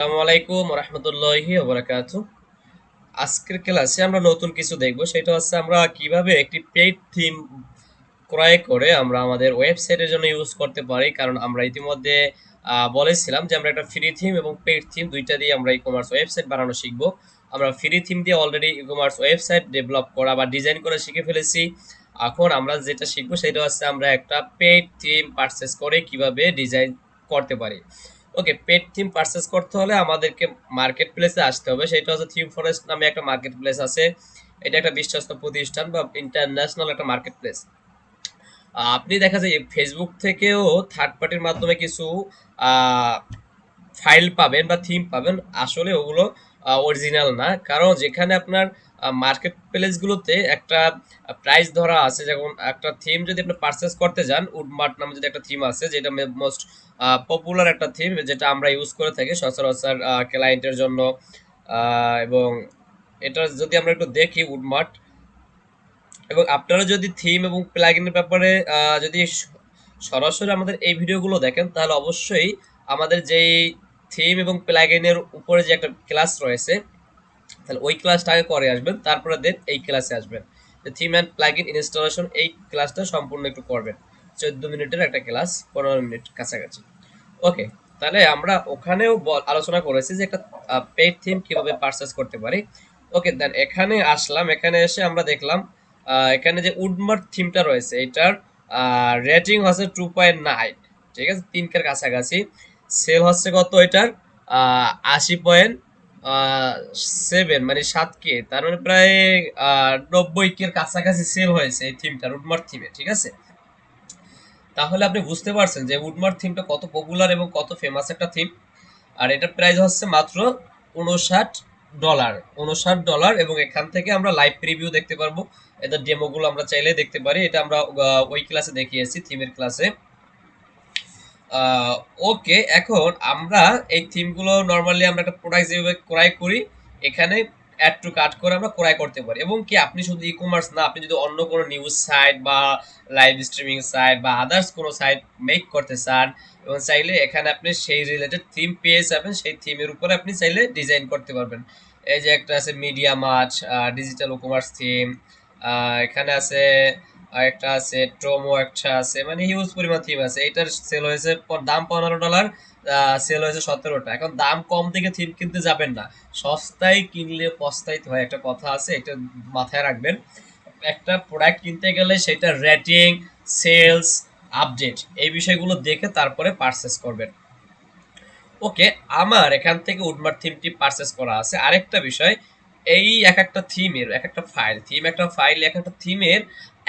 আসসালামু আলাইকুম রহমতুল্লাহি আজকের ক্লাসে আমরা নতুন কিছু দেখব, সেটা হচ্ছে আমরা কিভাবে একটি পেইড থিম ক্রয় করে আমরা আমাদের ওয়েবসাইটের জন্য ইউজ করতে পারি। কারণ আমরা ইতিমধ্যে বলেছিলাম যে আমরা একটা ফ্রি থিম এবং পেইড থিম দুইটা দিয়ে আমরা ই কমার্স ওয়েবসাইট বানানো শিখবো। আমরা ফ্রি থিম দিয়ে already e commerce website develop করা বা ডিজাইন করে শিখে ফেলেছি। এখন আমরা যেটা শিখবো সেটা হচ্ছে আমরা একটা পেইড থিম পারচেস করে কিভাবে ডিজাইন করতে পারি। ওকে, পেড থিম পারচেস করতে হলে আমাদেরকে মার্কেট প্লেসে আসতে হবে। সেটা হচ্ছে থিম ফরেস্ট নামে একটা মার্কেট প্লেস আছে। এটা একটা বিশ্বস্ত প্রতিষ্ঠান বা ইন্টারন্যাশনাল একটা মার্কেট প্লেস। আপনি দেখা যায় ফেসবুক থেকেও থার্ড পার্টির মাধ্যমে কিছু ফাইল পাবেন বা থিম পাবেন, আসলে ওগুলো অরিজিনাল না। কারণ যেখানে আপনার মার্কেট প্লেসগুলোতে একটা প্রাইস ধরা আছে, যেমন একটা থিম যদি আপনি পারচেস করতে যান, উডমার্ট নামে যদি একটা থিম আছে, যেটা মোস্ট পপুলার একটা থিম, যেটা আমরা ইউজ করে থাকি সচরাচর ক্লায়েন্টের জন্য। এবং এটা যদি আমরা একটু দেখি উডমার্ট, এবং আপনারা যদি থিম এবং প্লাগইনের ব্যাপারে যদি সরাসরি আমাদের এই ভিডিওগুলো দেখেন, তাহলে অবশ্যই আমাদের যেই থিম এবং প্লাগইনের উপরে যে একটা ক্লাস রয়েছে, তাহলে ওই ক্লাসটা আগে করে আসবেন, তারপরে দেন এই ক্লাসে আসবেন। থিম অ্যান্ড প্লাগইন ইনস্টলেশন এই ক্লাসটা সম্পূর্ণ একটু করবেন। 14 মিনিটের একটা ক্লাস, 15 মিনিট কাছাকাছি। ওকে, তাহলে আমরা ওখানেও আলোচনা করেছি যে একটা পেইড থিম কিভাবে পারচেস করতে পারি। ওকে, দেন এখানে আসলাম। এখানে এসে আমরা দেখলাম এখানে যে উডমার্ট থিমটা রয়েছে, এটার রেটিং হচ্ছে 2.9। ঠিক আছে, 3 কাছাকাছি। সেল হচ্ছে কত এটার? 80.7, মানে 7K, তার মানে প্রায় 90K কাছাকাছি সেল হয়েছে এই থিমটা, উডমার্ট থিমে। ঠিক আছে, তাহলে আপনি বুঝতে পারছেন যে উডমার্ট থিমটা কত পপুলার এবং কত ফেমাস একটা থিম। আর এটার প্রাইস হচ্ছে মাত্র 59 ডলার। 59 ডলার, এবং এখান থেকে আমরা লাইভ প্রিভিউ দেখতে পারবো। এদের ডেমোগুলো আমরা চাইলে দেখতে পারি। এটা আমরা ওই ক্লাসে দেখিয়েছি, থিমের ক্লাসে। ওকে, এখন আমরা এই থিমগুলো নর্মালি আমরা একটা প্রোডাক্ট যেভাবে ক্রয় করি, এখানে অ্যাড টু কার্ট করে আমরা ক্রয় করতে পারি। এবং কি আপনি শুধু ই কমার্স না, আপনি যদি অন্য কোনো নিউজ সাইট বা লাইভ স্ট্রিমিং সাইট বা আদার্স কোনো সাইট মেক করতে চান, এবং চাইলে এখানে আপনি সেই রিলেটেড থিম পেয়ে যাবেন। সেই থিমের উপরে আপনি চাইলে ডিজাইন করতে পারবেন। এই যে একটা আছে media mart digital e commerce theme, এখানে আছে একটা আছে ট্রোমো, একটা আছে, মানে হিউজ পরিমাণ থিম আছে। এটার সেল হয়েছে দাম 15 ডলার, সেল হয়েছে 17টা। এখন দাম কম থেকে থিম কিনতে যাবেন না, সস্তায় কিনলে পস্তাইতে হয়, একটা কথা আছে, এটা মাথায় রাখবেন। একটা প্রোডাক্ট কিনতে গেলে সেটা রেটিং, সেলস, আপডেট, এই বিষয়গুলো দেখে তারপরে পারচেস করবেন। ওকে, আমার এখান থেকে উডমার্ট থিমটি পারচেস করা আছে। আরেকটা বিষয়, এই এক একটা থিমের এক একটা ফাইল, থিম একটা ফাইল, এক একটা থিমের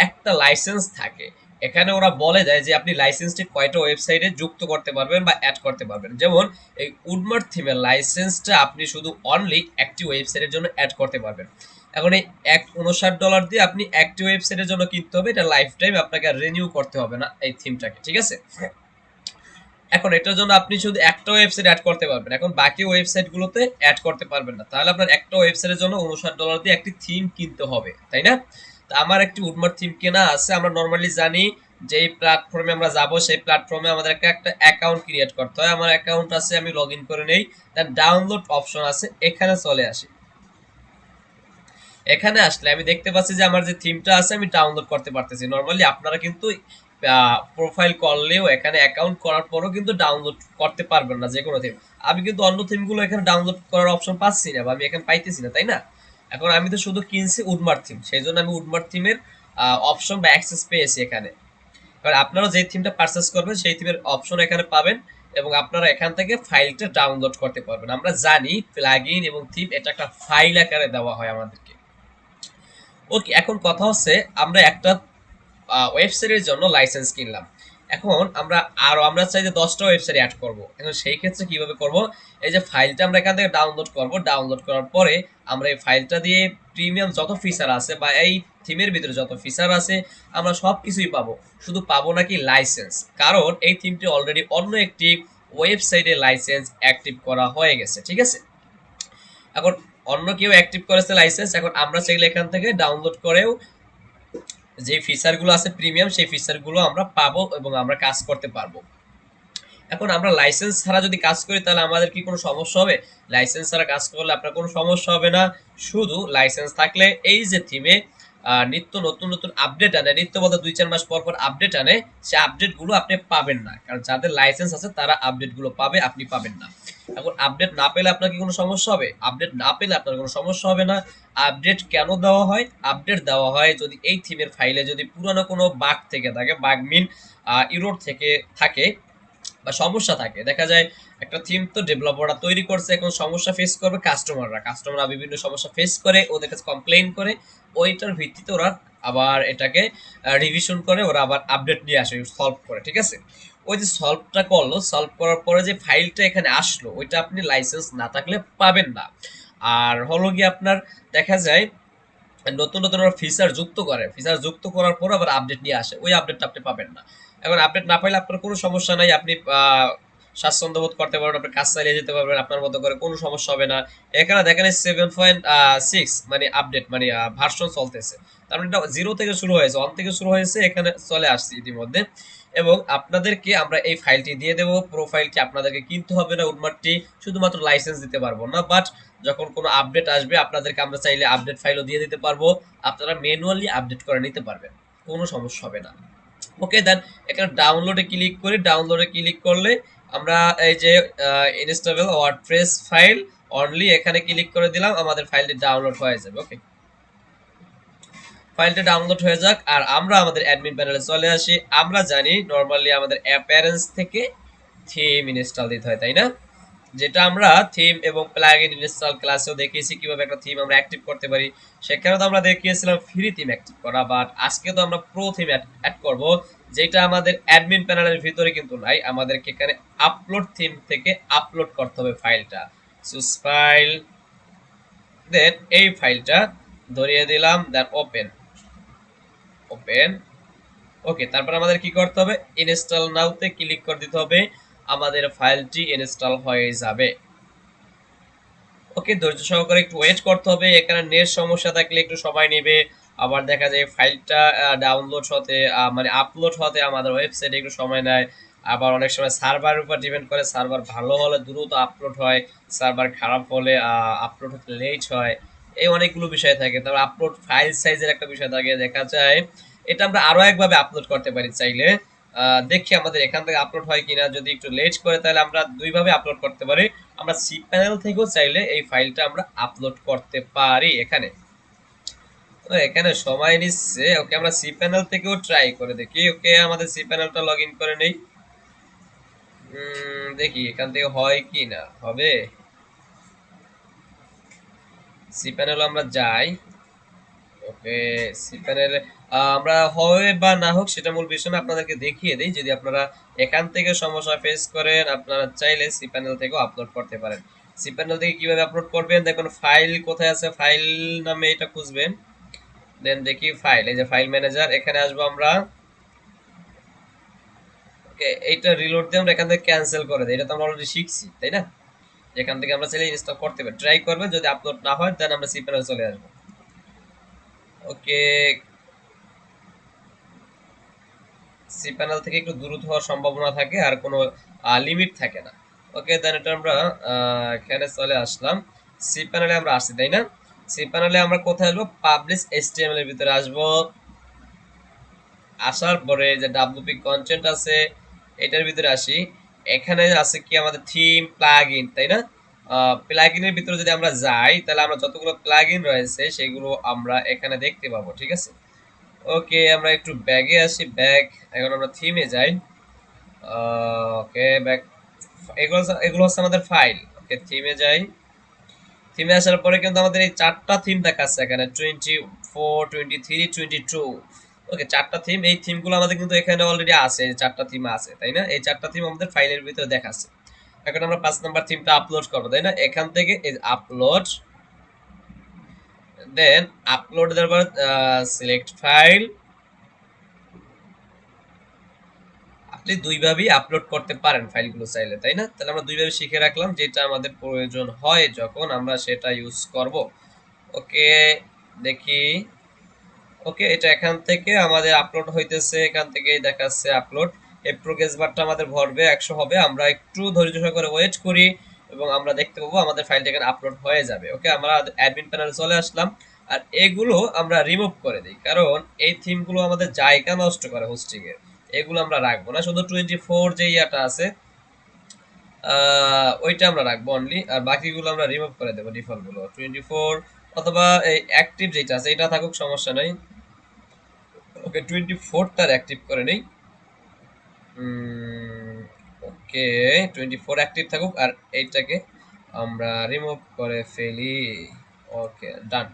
একটা লাইসেন্স থাকে। এখানে ওরা বলে দেয় যে আপনি লাইসেন্সটি কয়টা ওয়েবসাইটে যুক্ত করতে পারবেন বা অ্যাড করতে পারবেন। যেমন এই উডমার্ট থিমের লাইসেন্সটা আপনি শুধু অনলি একটি ওয়েবসাইটের জন্য অ্যাড করতে পারবেন। এখন এই 59 ডলার দিয়ে আপনি একটি ওয়েবসাইটের জন্য কিনতে হবে, এটা লাইফ টাইম আপনাকে রিনিউ করতে হবে না এই থিমটাকে। ঠিক আছে, এখন এটার জন্য আপনি শুধু একটা ওয়েবসাইট অ্যাড করতে পারবেন, এখন বাকি ওয়েবসাইটগুলোতে অ্যাড করতে পারবেন না। তাহলে আপনার একটা ওয়েবসাইটের জন্য 59 ডলার দিয়ে একটি থিম কিনতে হবে, তাই না? তো আমার একটি উডমার্ট থিম কেনা আছে। আমরা নর্মালি জানি যেই প্ল্যাটফর্মে আমরা যাব, সেই প্ল্যাটফর্মে আমাদের একটা অ্যাকাউন্ট ক্রিয়েট করতে হয়। আমার অ্যাকাউন্ট আছে, আমি লগ ইন করে নেই। তার ডাউনলোড অপশন আছে, এখানে চলে আসি। এখানে আসলে আমি দেখতে পাচ্ছি যে আমার যে থিমটা আছে আমি ডাউনলোড করতে পারতেছি। নর্মালি আপনারা কিন্তু প্রোফাইল করলেও, এখানে অ্যাকাউন্ট করার পরও কিন্তু ডাউনলোড করতে পারবেন না যে কোনো থিম। আমি কিন্তু অন্য থিমগুলো এখানে ডাউনলোড করার অপশন পাচ্ছি না, বা আমি এখানে পাইতেছি না, তাই না? এখন আমি তো শুধু কিনছি উডমার্ট থিম, সেই জন্য আমি উডমার্ট থিমের অপশন বা অ্যাক্সেস পেয়েছি এখানে। এবার আপনারা যে থিমটা পারচেস করবেন সেই থিমের অপশন এখানে পাবেন, এবং আপনারা এখান থেকে ফাইলটা ডাউনলোড করতে পারবেন। আমরা জানি প্লাগইন এবং থিম এটা একটা ফাইল আকারে দেওয়া হয় আমাদেরকে। ওকে, এখন কথা হচ্ছে আমরা একটা ওয়েবসাইটের জন্য লাইসেন্স কিনলাম। এখন আমরা চাই যে 10টা ওয়েবসাইট অ্যাড করব। এখন সেই ক্ষেত্রে কিভাবে করব? এই যে ফাইলটা আমরা এখান থেকে ডাউনলোড করব, ডাউনলোড করার পরে আমরা এই ফাইলটা দিয়ে প্রিমিয়াম যত ফিচার আছে বা এই থিমের ভিতরে যত ফিচার আছে আমরা সব কিছুই পাবো। শুধু পাবো নাকি লাইসেন্স, কারণ এই থিমটি অলরেডি অন্য একটি ওয়েবসাইটে লাইসেন্স অ্যাক্টিভ করা হয়ে গেছে। ঠিক আছে, এখন অন্য কেউ অ্যাক্টিভ করেছে লাইসেন্স, এখন আমরা চাইলে এখান থেকে ডাউনলোড করেও যে ফিচারগুলো আছে প্রিমিয়াম, সেই ফিচারগুলো আমরা পাবো এবং আমরা কাজ করতে পারবো। এখন আমরা লাইসেন্স ছাড়া যদি কাজ করি তাহলে আমাদের কি কোনো সমস্যা হবে? লাইসেন্স ছাড়া কাজ করলে আপনার কোনো সমস্যা হবে না। শুধু লাইসেন্স থাকলে এই যে থিমে নিত্য নতুন আপডেট আনে, নিত্য বলতে ২-৪ মাস পর আপডেট আনে, সে আপডেট গুলো আপনি পাবেন না। কারণ যাদের লাইসেন্স আছে তারা আপডেট গুলো পাবে, আপনি পাবেন না। এখন আপডেট না পেলে আপনার কি কোনো সমস্যা হবে? আপডেট না পেলে আপনার কোনো সমস্যা হবে না। আপডেট কেন দেওয়া হয়? আপডেট দেওয়া হয় যদি এই থিমের ফাইলে যদি পুরানো কোনো বাগ থেকে থাকে, বাগ মিন ইরর থেকে থাকে বা সমস্যা থাকে। দেখা যায় একটা থিম তো ডেভেলপাররা তৈরি করছে, এখন সমস্যা ফেস করবে কাস্টমাররা। কাস্টমাররা বিভিন্ন সমস্যা ফেস করে, ওদের কাছে কমপ্লেইন করে। ওইটার ভিত্তিতে ওরা আবার এটাকে রিভিশন করে, ওরা আবার আপডেট নিয়ে আসে, সলভ করে। ঠিক আছে? ওই যে সলভটা করলো, সলভ করার পরে যে ফাইলটা এখানে আসলো, ওইটা আপনি লাইসেন্স না থাকলে পাবেন না। আর হলো গিয়ে আপনার দেখা যায় নতুন ওরা ফিচার যুক্ত করে। ফিচার যুক্ত করার পর আবার আপডেট নিয়ে আসে। ওই আপডেটটা আপনি পাবেন না। এখন আপডেট না পাইলে আপনার কোনো সমস্যা নাই। আপনি স্বাচ্ছন্দ্য বোধ করতে পারবেন, আপনি কাজ চালিয়ে যেতে পারবেন আপনার মতো করে, কোনো সমস্যা হবে না। এখানে দেখেন 7.6 মানে আপডেট মানে ভার্সন চলতেছে। তার মানে এটা 0 থেকে শুরু হয়েছে, 1 থেকে শুরু হয়েছে, এখানে চলে আসছে ইতিমধ্যে। এবং আপনাদেরকে আমরা এই ফাইলটি দিয়ে দেব। প্রোফাইলটি আপনাদেরকে কিনতে হবে না, উডমার্টটি শুধুমাত্র লাইসেন্স দিতে পারবো না। বাট যখন কোনো আপডেট আসবে আপনাদেরকে আমরা চাইলে আপডেট ফাইলও দিয়ে দিতে পারবো। আপনারা ম্যানুয়ালি আপডেট করে নিতে পারবেন, কোনো সমস্যা হবে না। ওকে, দেন এখানে ডাউনলোডে ক্লিক করি। ডাউনলোডে ক্লিক করলে আমরা এই যে ইনস্টেবল ওয়ার্ডপ্রেস ফাইল অনলি, এখানে ক্লিক করে দিলাম, আমাদের ফাইলটি ডাউনলোড হয়ে যাবে। ওকে, ফাইলটা ডাউনলোড হয়ে যাক, আর আমরা আমাদের অ্যাডমিন প্যানেলে চলে আসি। আমরা জানি নরমালি আমাদের অ্যাপিয়ারেন্স থেকে থিম ইনস্টল দিতে হয়, তাই না? যেটা আমরা থিম এবং প্লাগইন ইনস্টল ক্লাসেও দেখিয়েছি কিভাবে একটা থিম আমরা অ্যাক্টিভ করতে পারি। সেখানে তো আমরা দেখিয়েছিলাম ফ্রি থিম অ্যাক্টিভ করা, বাট আজকে তো আমরা প্রো থিম অ্যাড করব, যেটা আমাদের অ্যাডমিন প্যানেলের ভিতরে কিন্তু নাই। আমাদেরকে এখানে আপলোড থিম থেকে আপলোড করতে হবে ফাইলটা। চুজ ফাইল, দেন এই ফাইলটা ধরিয়ে দিলাম, দেন ওপেন। ওপেন। ওকে, তারপর আমাদের কি করতে হবে? ইনস্টল নাওতে ক্লিক করে দিতে হবে, আমাদের ফাইলটি ইনস্টল হয়ে যাবে। ওকে, ধৈর্য সহকারে একটু ওয়েট করতে হবে। এখানে নেট সমস্যা থাকলে একটু সময় নেবে। আবার দেখা যায় ফাইলটা ডাউনলোড হতে মানে আপলোড হতে আমাদের ওয়েবসাইটে একটু সময় নেয়। আবার অনেক সময় সার্ভারের উপর ডিপেন্ড করে, সার্ভার ভালো হলে দ্রুত আপলোড হয়, সার্ভার খারাপ হলে আপলোড হতে লেট হয়। এই অনেকগুলো বিষয় থাকে। তারপর আপলোড ফাইল সাইজের একটা বিষয় থাকে। দেখা যায় এটা আমরা আরো একভাবে আপলোড করতে পারি চাইলে। দেখি আমাদের এখান থেকে আপলোড হয় কিনা। যদি একটু লেট করে তাহলে আমরা দুইভাবে আপলোড করতে পারি। আমরা সি প্যানেল থেকেও চাইলে এই ফাইলটা আমরা আপলোড করতে পারি এখানে। তো এখানে সময় নিচ্ছে। ওকে, আমরা সি প্যানেল থেকেও ট্রাই করে দেখি। ওকে, আমাদের সি প্যানেলটা লগ ইন করে নেই। দেখি এখান থেকে হয় কি না। হবে সি প্যানেল আমরা যাই। ওকে, সি প্যানেলে আমরা হবে বা না হোক সেটা মূল বিষয় না, আপনাদেরকে দেখিয়ে দিই। যদি আপনারা এখান থেকে সমস্যা ফেস করেন, আপনারা চাইলে সি প্যানেল থেকেও আপলোড করতে পারেন। সি প্যানেল থেকে কিভাবে আপলোড করবেন? দেখুন ফাইল কোথায় আছে, ফাইল নামে এটা খুঁজবেন। দেন দেখি ফাইল, এই যে ফাইল ম্যানেজার, এখানে আসবো আমরা। ওকে, এইটা রিলোড দিয়ে আমরা এখান থেকে ক্যান্সেল করে দিই। এটা তো আমরা অলরেডি শিখছি, তাই না? এখান থেকে আমরা চাইলে ইনস্টল করতে পারি। ট্রাই করবেন, যদি আপলোড না হয় দেন আমরা সি প্যানেল চলে আসবো। ওকে, সি প্যানেল থেকে একটু দূরত্ব হওয়ার সম্ভাবনা থাকে, আর কোনো লিমিট থাকে না। ওকে, দেন এটা আমরা এখানে চলে আসলাম। সি প্যানেলে আমরা আসছি, তাই না? সি প্যানেলে আমরা কোথায় আসবো? পাবলিশ এইচটিএমএল এর ভিতরে আসবো। আসার পরে যে ডাব্লিউপি কন্টেন্ট আছে এটার ভিতরে আসি। এখানে আছে কি আমাদের থিম প্লাগইন, তাই না? প্লাগইনের ভিতরে যদি আমরা যাই তাহলে আমরা যতগুলো প্লাগইন রয়েছে সেগুলো আমরা এখানে দেখতে পাবো। ঠিক আছে? ওকে, আমরা একটু ব্যাগে আসি, ব্যাগ। এখন আমরা থিমে যাই। ওকে, ব্যাক। এগুলো এগুলো হচ্ছে আমাদের ফাইল। ওকে, থিমে যাই। থিমে আসার পরে কিন্তু আমাদের এই চারটা থিম দেখাচ্ছে এখানে, 24, 23, 22। ওকে, চারটা থিম। এই থিমগুলো আমাদের কিন্তু এখানে অলরেডি আছে, চারটা থিম আছে, তাই না? এই চারটা থিম আমাদের ফাইলের ভিতরে দেখাচ্ছে। এখন আমরা 5 নাম্বার থিমটা আপলোড করবো, তাই না? এখান থেকে এই আপলোড, দেন আপলোড দেওয়ার পর সিলেক্ট ফাইল। আপনি দুইভাবেই আপলোড করতে পারেন ফাইলগুলো চাইলে, তাই না? তাহলে আমরা দুইভাবে শিখে রাখলাম, যেটা আমাদের প্রয়োজন হয় যখন আমরা সেটা ইউজ করব। ওকে, দেখি। ওকে, এটা এখান থেকে আমাদের আপলোড হইতেছে, এখান থেকেই দেখাচ্ছে আপলোড। এই প্রোগ্রেস বারটা আমাদের ভরবে 100 হবে, আমরা একটু ধৈর্য সহকারে ওয়েট করি এবং আমরা দেখতে পাবো আমাদের ফাইলটা এখানে আপলোড হয়ে যাবে। ওকে, আমরা অ্যাডমিন প্যানেলে চলে আসলাম আর এগুলো আমরা রিমুভ করে দিই, কারণ এই থিমগুলো আমাদের জায়গা নষ্ট করে হোস্টিং এর। এগুলো আমরা রাখবো না, শুধু 24 যে ইয়াটা আছে ওইটা আমরা রাখবো অনলি, আর বাকিগুলো আমরা রিমুভ করে দেবো। ডিফল্ট গুলো 24 অথবা এই অ্যাক্টিভ যেটা আছে এটা থাকুক, সমস্যা নাই। ওকে, 24 তার অ্যাক্টিভ করে নেই। ওকে, 24 অ্যাক্টিভ থাকুক আর এইটাকে আমরা রিমুভ করে ফেলি। ওকে, ডান।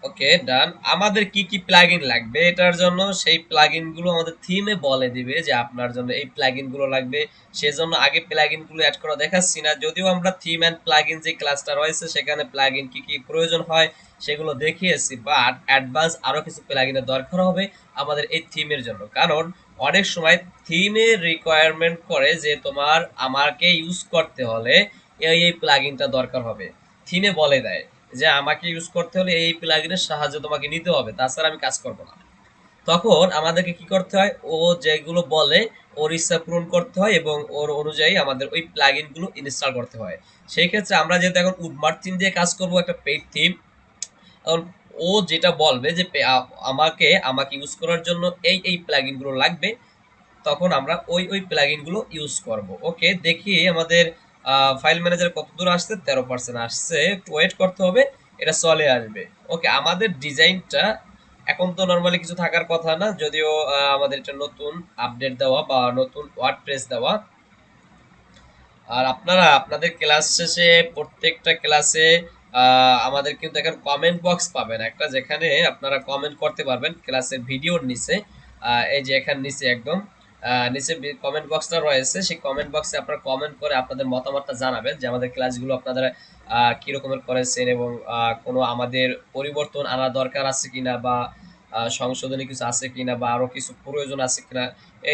ওকে, ডান। আমাদের কি কি প্লাগইন লাগবে এটার জন্য, সেই প্লাগইন গুলো আমাদের থিমে বলে দিবে যে আপনার জন্য এই প্লাগইন গুলো লাগবে। সেজন্য আগে প্লাগইন গুলো অ্যাড করা দেখাচ্ছি না, যদিও আমরা থিম এন্ড প্লাগইন যে ক্লাসটা রয়েছে সেখানে প্লাগইন কি কি প্রয়োজন হয় সেগুলো দেখিয়েছি, বাট অ্যাডভান্স আরো কিছু প্লাগইনের দরকার হবে আমাদের এই থিমের জন্য। কারণ অনেক সময় থিমের রিকোয়ারমেন্ট করে যে তোমার আমাকে ইউজ করতে হলে এই প্লাগইনটা দরকার হবে। থিমে বলে দেয় যে আমাকে ইউজ করতে হলে এই প্লাগইনের সাহায্য তোমাকে নিতে হবে, তাছাড়া আমি কাজ করব না। তখন আমাদেরকে কি করতে হয়, ও যেগুলো বলে ওর ইচ্ছা পূরণ করতে হয় এবং ওর অনুযায়ী আমাদের ওই প্লাগইন গুলো ইনস্টল করতে হয়। সেই ক্ষেত্রে আমরা যেহেতু এখন উডমার্ট থিম দিয়ে কাজ করব, একটা পেইড থিম, ও যেটা বলবে যে আমাকে আমাকে ইউজ করার জন্য এই প্লাগইন গুলো লাগবে, তখন আমরা ওই প্লাগইন গুলো ইউজ করব। ওকে, দেখি আমাদের ফাইল ম্যানেজার কত দূর আসছে, 13% আসছে, একটু ওয়েট করতে হবে, এটা চলে আসবে। ওকে, আমাদের ডিজাইনটা এখন তো নরমালি কিছু থাকার কথা না, যদিও আমাদের এটা নতুন আপডেট দেওয়া বা নতুন ওয়ার্ডপ্রেস দেওয়া। আর আপনারা আপনাদের ক্লাস শেষে প্রত্যেকটা ক্লাসে আমাদের কিন্তু এখানে কমেন্ট বক্স পাবেন একটা, যেখানে আপনারা কমেন্ট করতে পারবেন ক্লাসের ভিডিওর নিচে। এই যে এখানে নিচে একদম নিচে কমেন্ট বক্সটা রয়েছে, সেই কমেন্ট বক্সে আপনারা কমেন্ট করে আপনাদের মতামতটা জানাবেন যে আমাদের ক্লাসগুলো আপনারা কি রকমের করেছেন এবং কোনো আমাদের পরিবর্তন আনা দরকার আছে কিনা বা সংশোধনী কিছু আছে কিনা বা আরো কিছু প্রয়োজন আছে কিনা,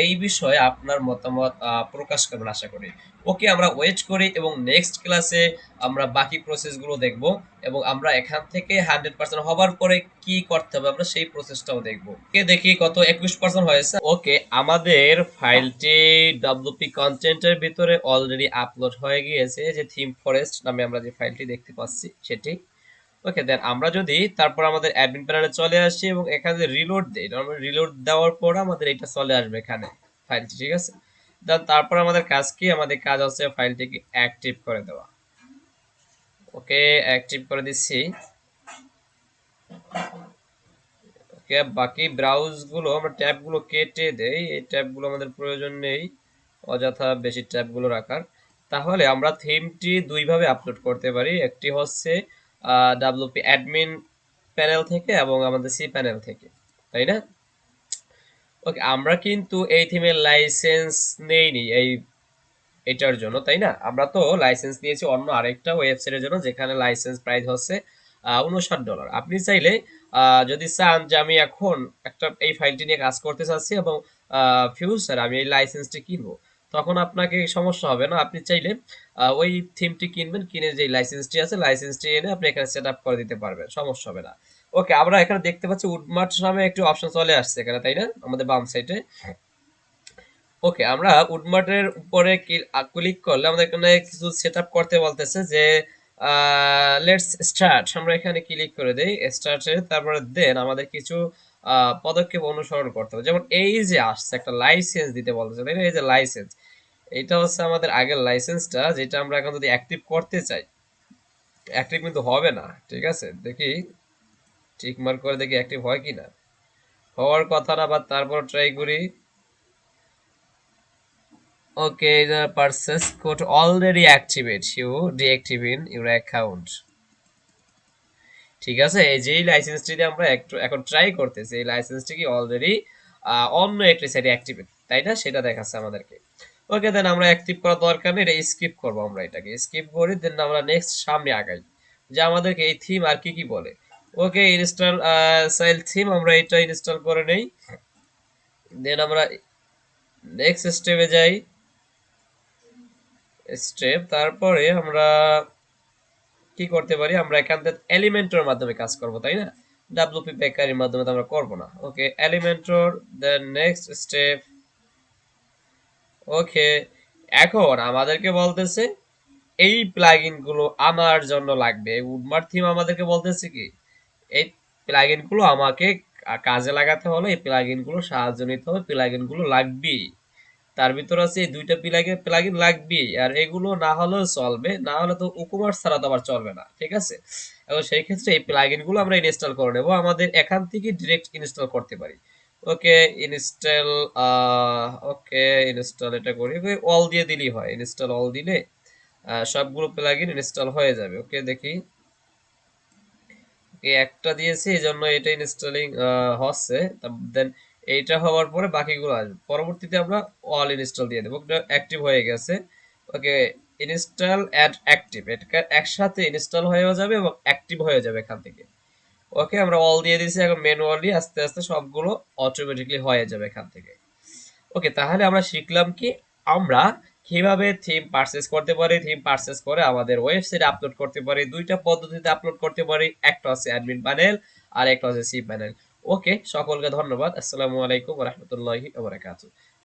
এই বিষয়ে আপনার মতামত প্রকাশ করবেন আশা করি। ওকে, আমরা ওয়েট করি এবং নেক্সট ক্লাসে আমরা বাকি প্রসেসগুলো দেখব এবং আমরা এখান থেকে 100% হবার পরে কি করতে হবে আমরা সেই প্রসেসটাও দেখব। ওকে, দেখি কত 21% হয়েছে। ওকে, আমাদের ফাইলটি ডব্লিউপি কন্টেন্টের ভিতরে অলরেডি আপলোড হয়ে গিয়েছে, যে থিম ফরেস্ট নামে আমরা যে ফাইলটি দেখতে পাচ্ছি সেটি। ওকে, দেন আমরা যদি তারপর আমাদের অ্যাডমিন প্যানেলে চলে আসি এবং এখানে রিলোড দেই, আমরা রিলোড দেওয়ার পর আমাদের এটা চলে আসবে এখানে ফাইলটি, ঠিক আছে। দেন তারপর আমাদের কাজ কি, আমাদের কাজ হচ্ছে ফাইলটিকে অ্যাক্টিভ করে দেওয়া। ওকে, অ্যাক্টিভ করে দিচ্ছি। ওকে, বাকি ব্রাউজ গুলো আমরা ট্যাব গুলো কেটে দেই, এই ট্যাব গুলো আমাদের প্রয়োজন নেই অযথা বেশি ট্যাব গুলো রাখার। তাহলে আমরা থিমটি দুই ভাবে আপলোড করতে পারি, একটি হচ্ছে ডাব্লিউপি অ্যাডমিন প্যানেল থেকে এবং আমাদের সি প্যানেল থেকে, তাই না? ওকে, আমরা কিন্তু এই থিমের লাইসেন্স নেইনি এটার জন্য, তাই না? আমরা তো লাইসেন্স নিয়েছি অন্য আরেকটা ওয়েবসাইটের জন্য, যেখানে লাইসেন্স প্রাইস হচ্ছে $59। আপনি চাইলে যদি চান যে আমি এখন একটা এই ফাইলটি নিয়ে কাজ করতে চাচ্ছি এবং ফিউচার আমি এই লাইসেন্সটি কিনবো, তখন আপনাকে সমস্যা হবে না। আপনি চাইলে ওই থিমটি কিনবেন, কিনে যে লাইসেন্সটি আছে লাইসেন্সটি এনে আপনি এখানে সেট আপ করে দিতে পারবেন, সমস্যা হবে না। ওকে, আমরা এখানে দেখতে পাচ্ছি উডমার্ট নামে একটি অপশন চলে আসছে এখানে, তাই না, আমাদের বাম সাইডে। ওকে, আমরা উডমার্টের উপরে ক্লিক করলে আমাদের এখানে কিছু সেটআপ করতে বলতেছে যে লেটস স্টার্ট, আমরা এখানে ক্লিক করে দেই স্টার্টে। তারপরে দেন আমাদের কিছু পদক্ষেপ অনুসরণ করতে হবে, যেমন এই যে আসছে একটা লাইসেন্স দিতে বলতেছে, তাই না? এই যে লাইসেন্স, এটা হচ্ছে আমাদের আগের লাইসেন্সটা, যেটা আমরা এখন যদি অ্যাক্টিভ করতে চাই, অ্যাক্টিভ কিন্তু হবে না। ঠিক আছে, দেখি টিক মার্ক করে দেখি অ্যাক্টিভ হয় কিনা। হওয়ার কথা না, বা তারপর ট্রাই করি। Okay, the purchase code already activate you deactivate your account. ঠিক আছে, এই যে লাইসেন্সটি দিয়ে আমরা একটু এখন ট্রাই করতেছি, এই লাইসেন্সটি কি অলরেডি অন্য একটি সাইটে অ্যাক্টিভেট, তাই না? সেটা দেখাচ্ছে আমাদেরকে। ওকে, দেন আমরা অ্যাক্টিভ করা দরকার নেই, এটা স্কিপ করব, আমরা এটাকে স্কিপ করি। দেন আমরা নেক্সট সামনে আগাই যে আমাদেরকে এই থিম আর কি কি বলে। ওকে, ইনস্টল সাইল থিম, আমরা এটা ইনস্টল করে নেই। দেন আমরা নেক্সট স্টেপে যাই, স্টেপ, তারপরে আমরা কি করতে পারি, আমরা এখান থেকে এলিমেন্টের মাধ্যমে কাজ করব, তাই না? ডাব্লিউপি বেকারির মাধ্যমে তো আমরা করবো না। ওকে, এলিমেন্টর, দেন নেক্সট স্টেপ। ওকে, এখন আমাদেরকে বলতেছে এই প্লাগইন গুলো আমার জন্য লাগবে। উডমার্ট থিম আমাদেরকে বলতেছে কি এই প্লাগইন গুলো আমাকে কাজে লাগাতে হলে এই প্লাগইন গুলো সাহায্য নিতে হবে, প্লাগইন গুলো লাগবেই। তার ভিতর আছে এই দুইটা প্লাগইন লাগবেই, আর এগুলো না হলেও চলবে, না হলে তো উকুমার ছাড়া তো আবার চলবে না, ঠিক আছে। এবং সেই ক্ষেত্রে এই প্লাগইন গুলো আমরা ইনস্টল করে নেব, আমাদের এখান থেকে ডিরেক্ট ইনস্টল করতে পারি। ওকে, ইনস্টল, ওকে ইনস্টল এটা করি, অল দিয়ে দিলেই হয়, ইনস্টল অল দিলে সবগুলো প্লাগইন ইনস্টল হয়ে যাবে। ওকে দেখি, এই একটা দিয়েছি এই জন্য এটা ইনস্টলিং হচ্ছে। দেন এইটা হওয়ার পরে বাকিগুলো আসবে, পরবর্তীতে আমরা অল ইনস্টল দিয়ে দেবো, অ্যাক্টিভ হয়ে গেছে। ওকে, ইনস্টল অ্যাড অ্যাক্টিভ, এটা একসাথে ইনস্টল হয়ে যাবে এবং অ্যাক্টিভ হয়ে যাবে এখান থেকে। ওকে, আমরা অল দিয়ে দিয়েছি, এখন ম্যানুয়ালি আস্তে আস্তে সবগুলো অটোমেটিকলি হয়ে যাবে এখান থেকে। ওকে, তাহলে আমরা শিখলাম কি আমরা কিভাবে থিম পারচেজ করতে পারি, থিম পারচেজ করে আমাদের ওয়েবসাইটে আপলোড করতে পারি। দুইটা পদ্ধতিতে আপলোড করতে পারি, একটা হচ্ছে অ্যাডমিন প্যানেল আর একটা হচ্ছে সি প্যানেল। ওকে, সকলকে ধন্যবাদ। আসসালামু আলাইকুম ওয়া রাহমাতুল্লাহি ওয়া বারাকাতুহু।